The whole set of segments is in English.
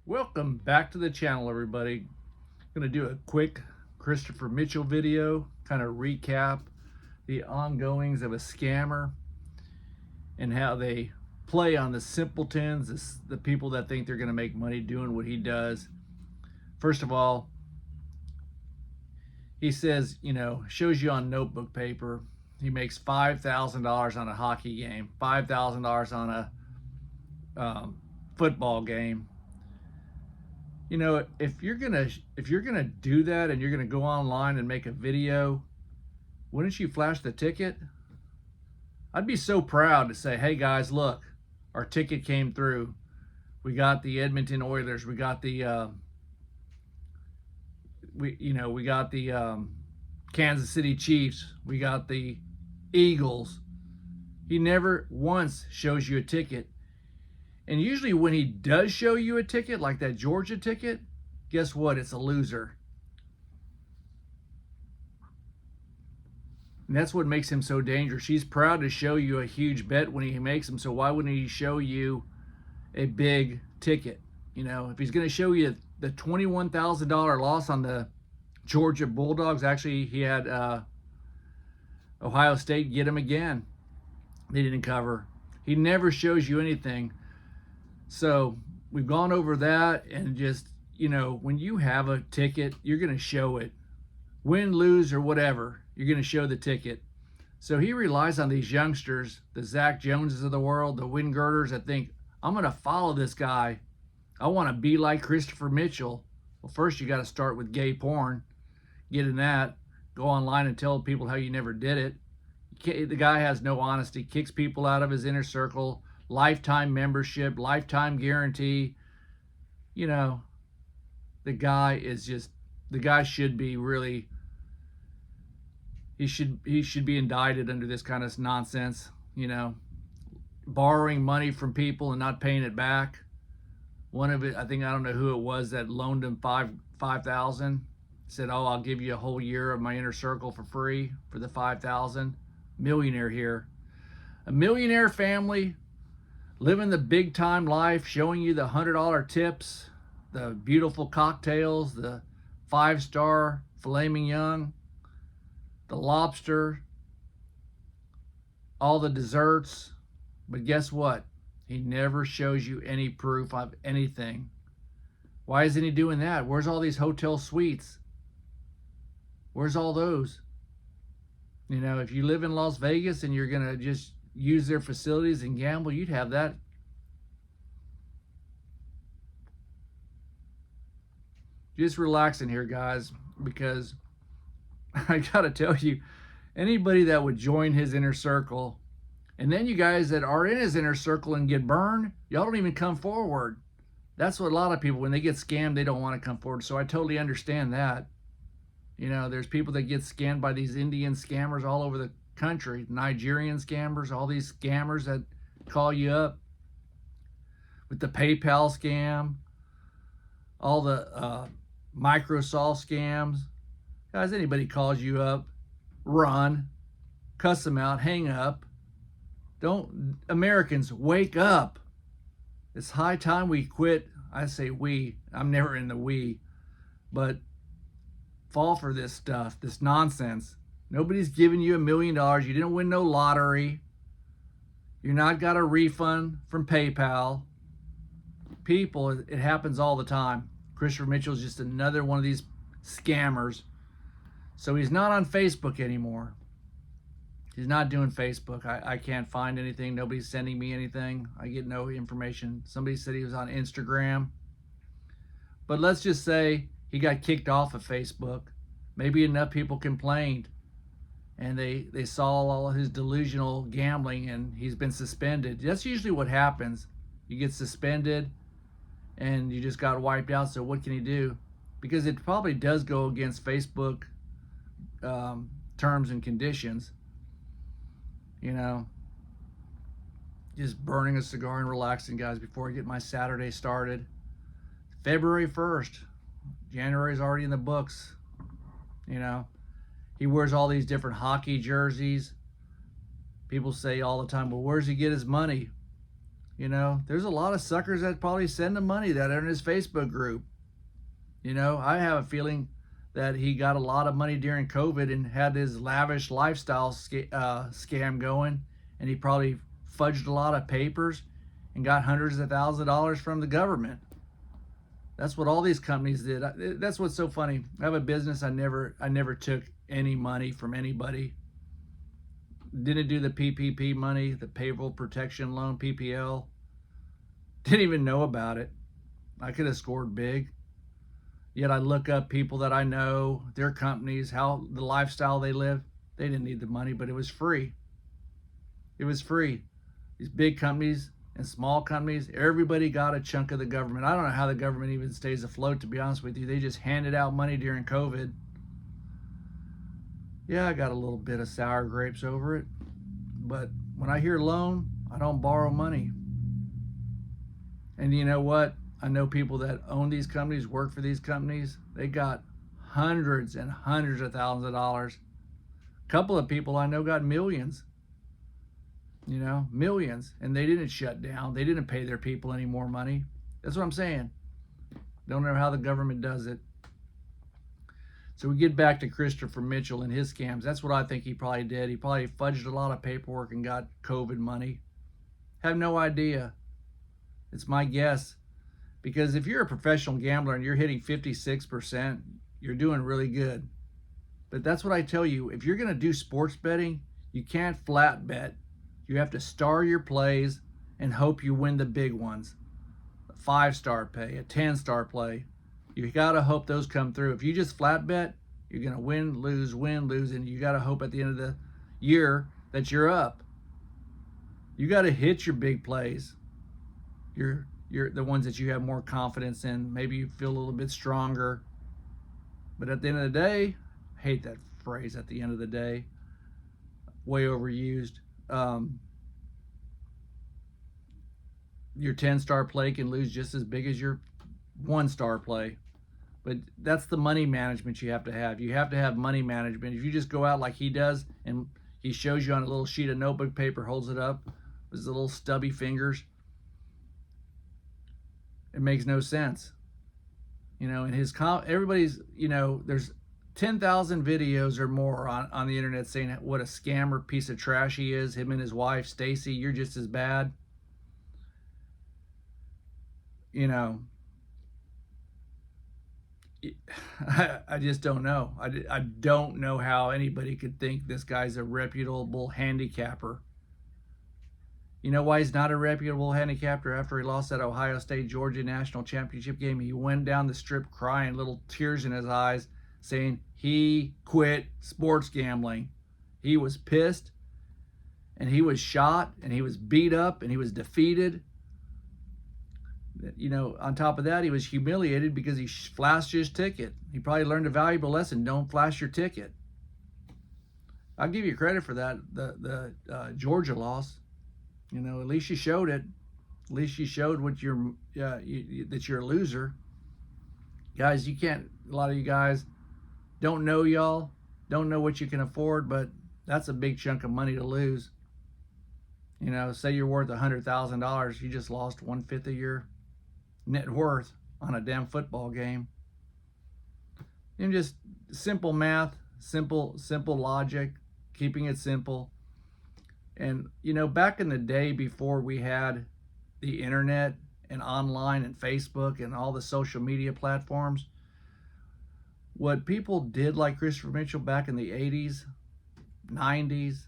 Welcome back to the channel, everybody. I'm going to do a quick Christopher Mitchell video, kind of recap the ongoings of a scammer and how they play on the simpletons, the people that think they're going to make money doing what he does. First of all, he says, shows you on notebook paper, he makes $5,000 on a hockey game, $5,000 on a football game. If you're gonna do that and you're gonna go online and make a video, wouldn't you flash the ticket? I'd be so proud to say, hey guys, look, our ticket came through. We got the Edmonton Oilers. We got the we got the Kansas City Chiefs. We got the Eagles. He never once shows you a ticket. And usually when he does show you a ticket, like that Georgia ticket, guess what? It's a loser. And that's what makes him so dangerous. He's proud to show you a huge bet when he makes them, so why wouldn't he show you a big ticket? If he's going to show you the $21,000 loss on the Georgia Bulldogs, actually he had Ohio State get him again. They didn't cover. He never shows you anything. So we've gone over that, and just, when you have a ticket, you're going to show it. Win, lose, or whatever, you're going to show the ticket. So he relies on these youngsters, the Zach Joneses of the world, the Wingirders, that think, I'm going to follow this guy. I want to be like Christopher Mitchell. Well, first you got to start with gay porn. Get in that. Go online and tell people how you never did it. The guy has no honesty, kicks people out of his inner circle, lifetime membership, lifetime guarantee. The guy should be really, he should be indicted under this kind of nonsense, borrowing money from people and not paying it back. One of it, I don't know who it was that loaned him $5,000, said, oh, I'll give you a whole year of my inner circle for free for the $5,000. Millionaire here. A millionaire family living the big time life, showing you the $100 tips, the beautiful cocktails, the 5-star filet mignon, the lobster, all the desserts. But guess what? He never shows you any proof of anything. Why isn't he doing that? Where's all these hotel suites? Where's all those? If you live in Las Vegas and you're going to just use their facilities and gamble, you'd have that. Just relaxing here, guys, because I got to tell you, anybody that would join his inner circle, and then you guys that are in his inner circle and get burned, y'all don't even come forward. That's what a lot of people, when they get scammed, they don't want to come forward. So I totally understand that. There's people that get scammed by these Indian scammers all over the country, Nigerian scammers, all these scammers that call you up with the PayPal scam, all the Microsoft scams. Guys, anybody calls you up, run, cuss them out, hang up. Americans, wake up. It's high time we quit. I say we, I'm never in the we, but fall for this stuff, this nonsense. Nobody's giving you $1 million. You didn't win no lottery. You're not got a refund from PayPal. People, it happens all the time. Christopher Mitchell is just another one of these scammers. So he's not on Facebook anymore. He's not doing Facebook. I can't find anything. Nobody's sending me anything. I get no information. Somebody said he was on Instagram. But let's just say he got kicked off of Facebook. Maybe enough people complained, and they saw all of his delusional gambling, and he's been suspended. That's usually what happens. You get suspended and you just got wiped out. So what can he do? Because it probably does go against Facebook terms and conditions. Just burning a cigar and relaxing, guys, before I get my Saturday started. February 1st. January's already in the books. He wears all these different hockey jerseys. People say all the time, well, where's he get his money? You know, there's a lot of suckers that probably send him money that are in his Facebook group. You know, I have a feeling that he got a lot of money during COVID and had his lavish lifestyle scam going, and he probably fudged a lot of papers and got hundreds of thousands of dollars from the government. That's what all these companies did. That's what's so funny. I have a business. I never took any money from anybody. Didn't do the PPP money, the payroll protection loan, PPL. Didn't even know about it. I could have scored big. Yet I look up people that I know, their companies, how the lifestyle they live. They didn't need the money, but it was free. It was free. These big companies and small companies, everybody got a chunk of the government. I don't know how the government even stays afloat, to be honest with you. They just handed out money during COVID. Yeah, I got a little bit of sour grapes over it. But when I hear loan, I don't borrow money. And you know what? I know people that own these companies, work for these companies. They got hundreds and hundreds of thousands of dollars. A couple of people I know got millions. You know, millions. And they didn't shut down. They didn't pay their people any more money. That's what I'm saying. Don't know how the government does it. So we get back to Christopher Mitchell and his scams. That's what I think he probably did. He probably fudged a lot of paperwork and got COVID money. Have no idea. It's my guess. Because if you're a professional gambler and you're hitting 56%, you're doing really good. But that's what I tell you. If you're going to do sports betting, you can't flat bet. You have to star your plays and hope you win the big ones. A 5-star play, a 10-star play. You got to hope those come through. If you just flat bet, you're going to win, lose, and you got to hope at the end of the year that you're up. You got to hit your big plays. You're the ones that you have more confidence in. Maybe you feel a little bit stronger. But at the end of the day, I hate that phrase, at the end of the day. Way overused. Your 10-star play can lose just as big as your 1-star play. But that's the money management you have to have. You have to have money management. If you just go out like he does and he shows you on a little sheet of notebook paper, holds it up with his little stubby fingers, it makes no sense. You know, and everybody's, you know, there's 10,000 videos or more on the internet saying what a scammer piece of trash he is. Him and his wife, Stacy, you're just as bad. You know, I just don't know. I don't know how anybody could think this guy's a reputable handicapper. You know why he's not a reputable handicapper? After he lost that Ohio State-Georgia national championship game, he went down the strip crying, little tears in his eyes, saying he quit sports gambling. He was pissed, and he was shot, and he was beat up, and he was defeated. You know, on top of that, he was humiliated because he flashed his ticket. He probably learned a valuable lesson. Don't flash your ticket. I'll give you credit for that, the Georgia loss. You know, at least you showed it. At least you showed what that you're a loser. Guys, you can't, a lot of you guys don't know y'all, don't know what you can afford, but that's a big chunk of money to lose. You know, say you're worth $100,000, you just lost 1/5 of your net worth on a damn football game. And just simple math, simple logic, keeping it simple. And, you know, back in the day before we had the internet and online and Facebook and all the social media platforms, what people did like Christopher Mitchell back in the 80s, 90s,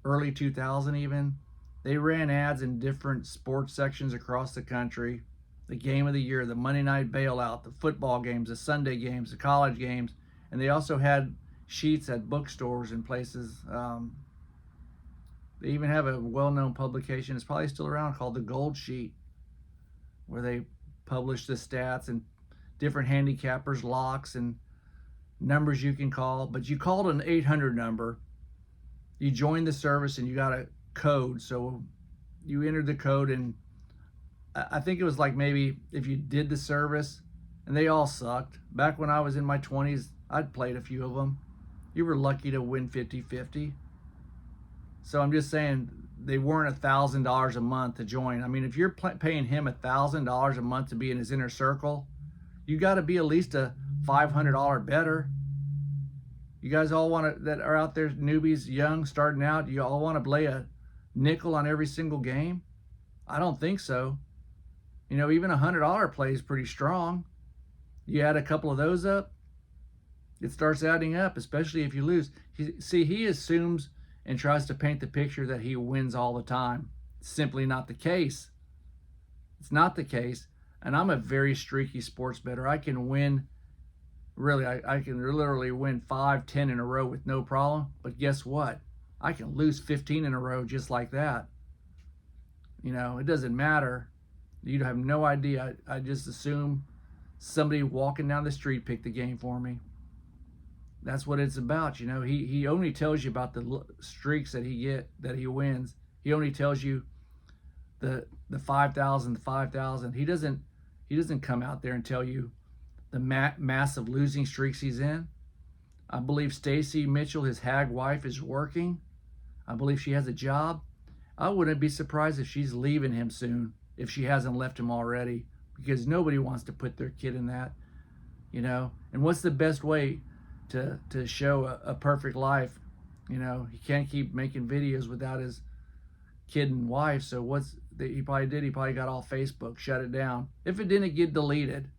early 2000 even, they ran ads in different sports sections across the country. The game of the year, the Monday night bailout, the football games, the Sunday games, the college games. And they also had sheets at bookstores and places. They even have a well-known publication, it's probably still around, called The Gold Sheet, where they publish the stats and different handicappers, locks, and numbers you can call. But you called an 800 number, you joined the service, and you got a code. So you entered the code, and I think it was like maybe if you did the service, and they all sucked. Back when I was in my 20s, I'd played a few of them. You were lucky to win 50-50. So I'm just saying, they weren't $1,000 a month to join. I mean, if you're paying him $1,000 a month to be in his inner circle, you got to be at least a $500 better. You guys all want to, that are out there, newbies, young, starting out, you all want to lay a nickel on every single game? I don't think so. You know, even $100 play is pretty strong. You add a couple of those up, it starts adding up, especially if you lose. He assumes and tries to paint the picture that he wins all the time. It's simply not the case. It's not the case. And I'm a very streaky sports bettor. I can win, really, I can literally win 5, 10 in a row with no problem. But guess what? I can lose 15 in a row just like that. You know, it doesn't matter. You have no idea. I just assume somebody walking down the street picked the game for me. That's what it's about. You know, he only tells you about the streaks that he wins. He only tells you the 5,000, the 5,000. He doesn't come out there and tell you the massive losing streaks he's in. I believe Stacy Mitchell, his hag wife, is working. I believe she has a job. I wouldn't be surprised if she's leaving him soon, if she hasn't left him already, because nobody wants to put their kid in that, you know. And what's the best way to show a perfect life? You know, he can't keep making videos without his kid and wife. So he probably got off Facebook, shut it down. If it didn't get deleted,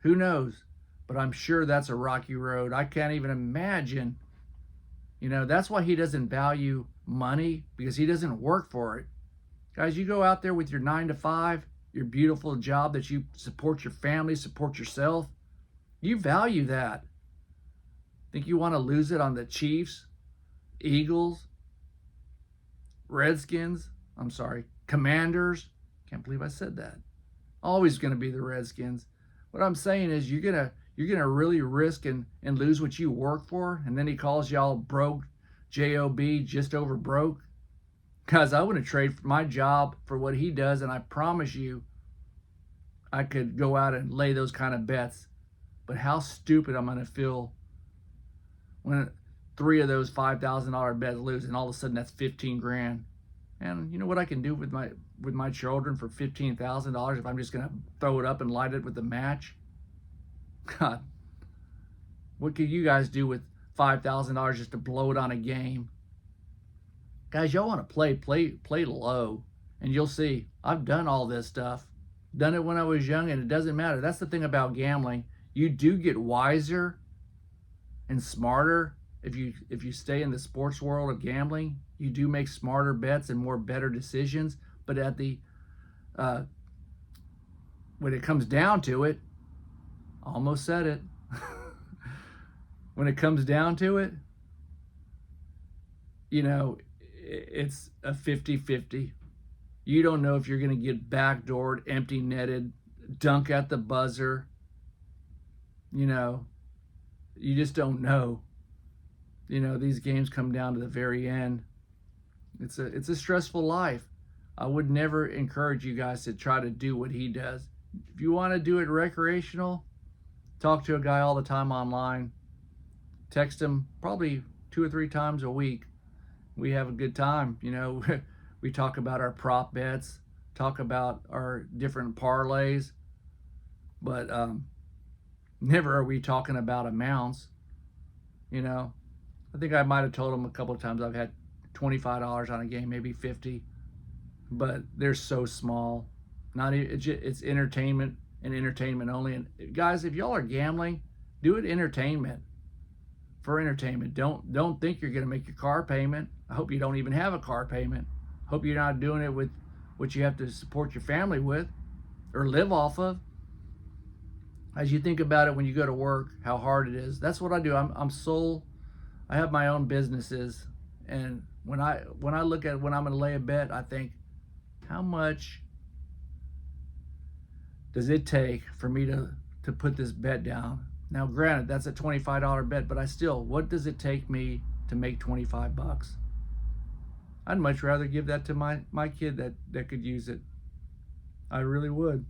who knows? But I'm sure that's a rocky road. I can't even imagine. You know, that's why he doesn't value money, because he doesn't work for it. Guys, you go out there with your 9 to 5, your beautiful job that you support your family, support yourself. You value that. Think you want to lose it on the Chiefs, Eagles, Redskins? I'm sorry, Commanders? Can't believe I said that. Always going to be the Redskins. What I'm saying is you're gonna really risk and lose what you work for, and then he calls y'all broke, J-O-B, just over broke. Guys, I wouldn't trade my job for what he does, and I promise you I could go out and lay those kind of bets. But how stupid I'm gonna feel when 3 of those $5,000 bets lose, and all of a sudden that's 15 grand. And you know what I can do with my children for $15,000 if I'm just gonna throw it up and light it with a match? God, what could you guys do with $5,000 just to blow it on a game? Guys, y'all want to play low, and you'll see. I've done all this stuff. Done it when I was young, and it doesn't matter. That's the thing about gambling. You do get wiser and smarter if you stay in the sports world of gambling. You do make smarter bets and more better decisions. But at the when it comes down to it, almost said it. When it comes down to it, you know, it's a 50-50. You don't know if you're going to get backdoored, empty netted, dunk at the buzzer. You know, you just don't know. You know, these games come down to the very end. It's a stressful life. I would never encourage you guys to try to do what he does. If you want to do it recreational, talk to a guy all the time online. Text him probably 2 or 3 times a week. We have a good time. You know, we talk about our prop bets, talk about our different parlays, but never are we talking about amounts. You know, I think I might have told him a couple of times I've had $25 on a game, maybe 50, but they're so small. It's entertainment and entertainment only. And guys, if y'all are gambling, do it for entertainment. Don't think you're going to make your car payment. I hope you don't even have a car payment. Hope you're not doing it with what you have to support your family with or live off of. As you think about it when you go to work, how hard it is. That's what I do. I have my own businesses, and when I look at when I'm going to lay a bet, I think, how much does it take for me to put this bet down? Now, granted, that's a $25 bet, but what does it take me to make 25 bucks? I'd much rather give that to my kid that could use it. I really would.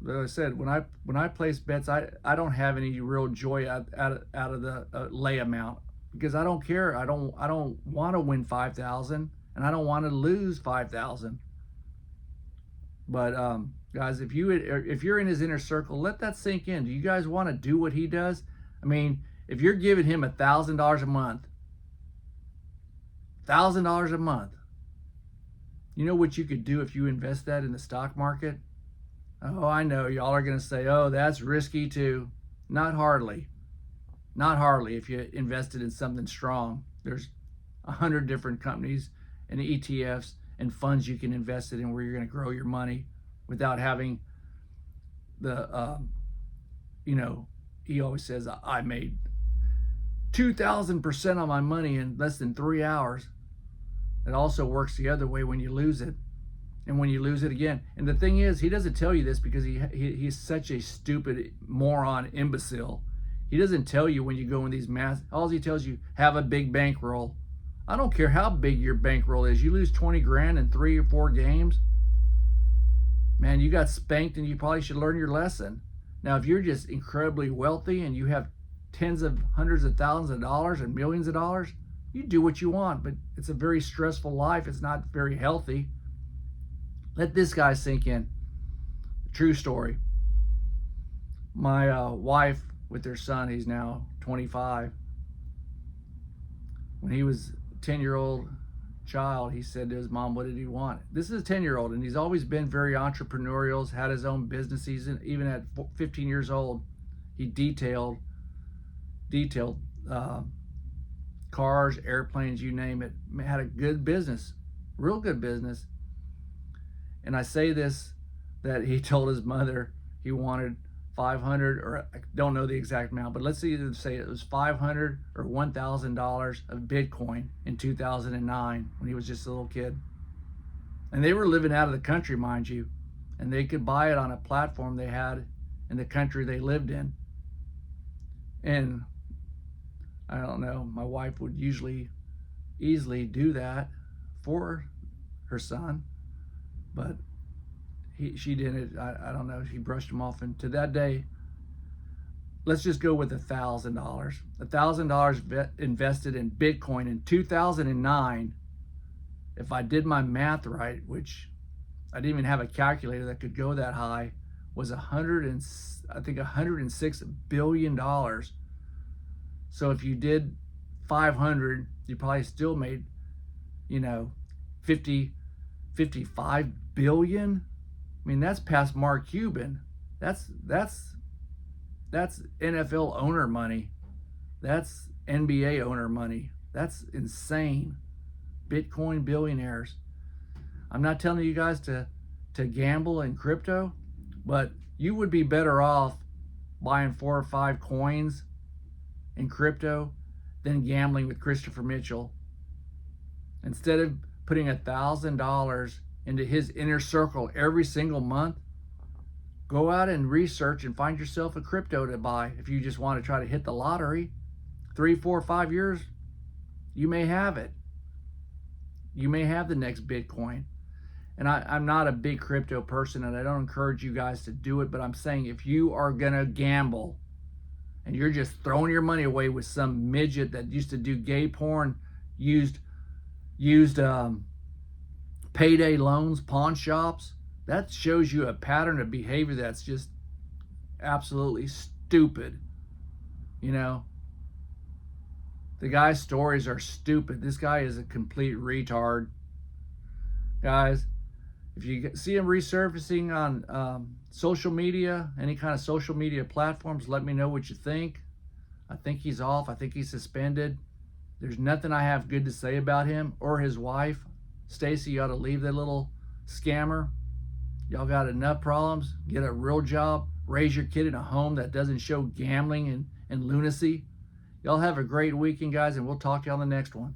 Like I said, when I place bets, I don't have any real joy out of the lay amount, because I don't care. I don't want to win 5,000. and I don't want to lose 5,000. But guys, if you're in his inner circle, let that sink in. Do you guys want to do what he does? I mean, if you're giving him $1,000 a month, $1,000 a month, you know what you could do if you invest that in the stock market? Oh, I know y'all are going to say, oh, that's risky too. Not hardly. Not hardly if you invested in something strong. There's 100 different companies and ETFs and funds you can invest it in where you're going to grow your money without having the, he always says, I made 2,000% on my money in less than 3 hours. It also works the other way when you lose it, and when you lose it again. And the thing is, he doesn't tell you this because he's such a stupid moron imbecile. He doesn't tell you when you go in these mass. All he tells you, have a big bankroll. I don't care how big your bankroll is. You lose 20 grand in 3 or 4 games, man, you got spanked, and you probably should learn your lesson. Now, if you're just incredibly wealthy and you have tens of hundreds of thousands of dollars and millions of dollars, you do what you want, but it's a very stressful life. It's not very healthy. Let this guy sink in. True story. My wife with their son, he's now 25. When he was a 10-year-old child, he said to his mom, what did he want? This is a 10-year-old, and he's always been very entrepreneurial, had his own business. Even at 15 years old, he detailed cars, airplanes, you name it. Had a good business, real good business. And I say this, that he told his mother he wanted 500, or I don't know the exact amount, but let's either say it was $500 or $1,000 of Bitcoin in 2009 when he was just a little kid. And they were living out of the country, mind you, and they could buy it on a platform they had in the country they lived in. And I don't know, my wife would easily do that for her son, but she didn't. I don't know, she brushed him off. And to that day, let's just go with $1,000. $1,000 invested in Bitcoin in 2009. If I did my math right, which I didn't even have a calculator that could go that high, was $106 billion. So if you did 500, you probably still made, 55 billion. I mean, that's past Mark Cuban. That's NFL owner money. That's NBA owner money. That's insane. Bitcoin billionaires. I'm not telling you guys to gamble in crypto, but you would be better off buying 4 or 5 coins in crypto than gambling with Christopher Mitchell. Instead of putting $1,000 into his inner circle every single month, go out and research and find yourself a crypto to buy. If you just want to try to hit the lottery, 3, 4, 5 years, you may have it. You may have the next Bitcoin. And I'm not a big crypto person, and I don't encourage you guys to do it, but I'm saying if you are gonna gamble and you're just throwing your money away with some midget that used to do gay porn, used payday loans, pawn shops, that shows you a pattern of behavior that's just absolutely stupid. The guy's stories are stupid. This guy is a complete retard. Guys, if you see him resurfacing on social media, any kind of social media platforms, let me know what you think. I think he's off. I think he's suspended. There's nothing I have good to say about him or his wife. Stacy, you ought to leave that little scammer. Y'all got enough problems. Get a real job. Raise your kid in a home that doesn't show gambling and lunacy. Y'all have a great weekend, guys, and we'll talk to you on the next one.